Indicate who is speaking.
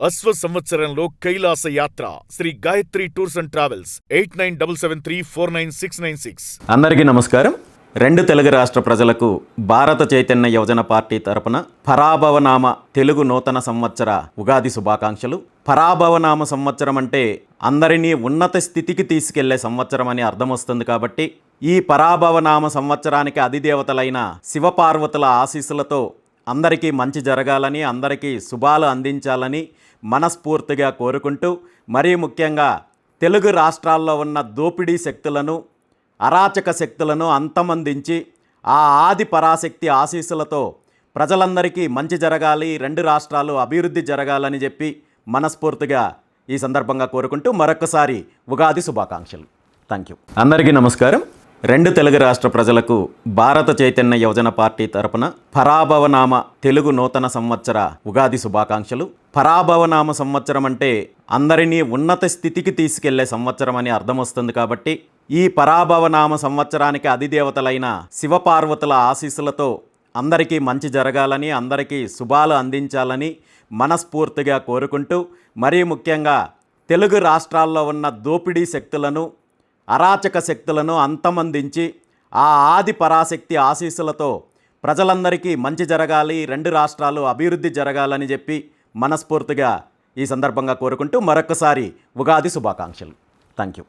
Speaker 1: అశ్వ సంవత్సరంలో కైలాస యాత్ర Sri Gayatri tours and travels 8977349696.
Speaker 2: అందరికీ నమస్కారం. రెండు తెలుగు రాష్ట్ర ప్రజలకు భారత చైతన్య యువజన పార్టీ తరపున పరాభవనామ తెలుగు నూతన సంవత్సర ఉగాది శుభాకాంక్షలు. పరాభవనామ సంవత్సరం అంటే అందరినీ ఉన్నత స్థితికి తీసుకెళ్లే సంవత్సరం అని అర్థం వస్తుంది. కాబట్టి ఈ పరాభవనామ సంవత్సరానికి అధిదేవతలైన శివపార్వతుల ఆశీస్సులతో అందరికీ మంచి జరగాలని, అందరికీ శుభాలు అందించాలని మనస్ఫూర్తిగా కోరుకుంటూ, మరీ ముఖ్యంగా తెలుగు రాష్ట్రాల్లో ఉన్న దోపిడీ శక్తులను, అరాచక శక్తులను అంతమొందించి ఆ ఆది పరాశక్తి ఆశీస్సులతో ప్రజలందరికీ మంచి జరగాలి, రెండు రాష్ట్రాలు అభివృద్ధి జరగాలని చెప్పి మనస్ఫూర్తిగా ఈ సందర్భంగా కోరుకుంటూ మరొకసారి ఉగాది శుభాకాంక్షలు. Thank you. అందరికీ నమస్కారం. రెండు తెలుగు రాష్ట్ర ప్రజలకు భారత చైతన్య యువజన పార్టీ తరపున పరాభవనామ తెలుగు నూతన సంవత్సర ఉగాది శుభాకాంక్షలు. పరాభవనామ సంవత్సరం అంటే అందరినీ ఉన్నత స్థితికి తీసుకెళ్లే సంవత్సరం అని అర్థం వస్తుంది. కాబట్టి ఈ పరాభవనామ సంవత్సరానికి అధిదేవతలైన శివపార్వతుల ఆశీస్సులతో అందరికీ మంచి జరగాలని, అందరికీ శుభాలు అందించాలని మనస్ఫూర్తిగా కోరుకుంటూ, మరీ ముఖ్యంగా తెలుగు రాష్ట్రాల్లో ఉన్న దోపిడీ శక్తులను, అరాచక శక్తులను అంతమొందించి ఆ ఆది పరాశక్తి ఆశీస్సులతో ప్రజలందరికీ మంచి జరగాలి, రెండు రాష్ట్రాలు అభివృద్ధి జరగాలని చెప్పి మనస్ఫూర్తిగా ఈ సందర్భంగా కోరుకుంటూ మరొకసారి ఉగాది శుభాకాంక్షలు. Thank you.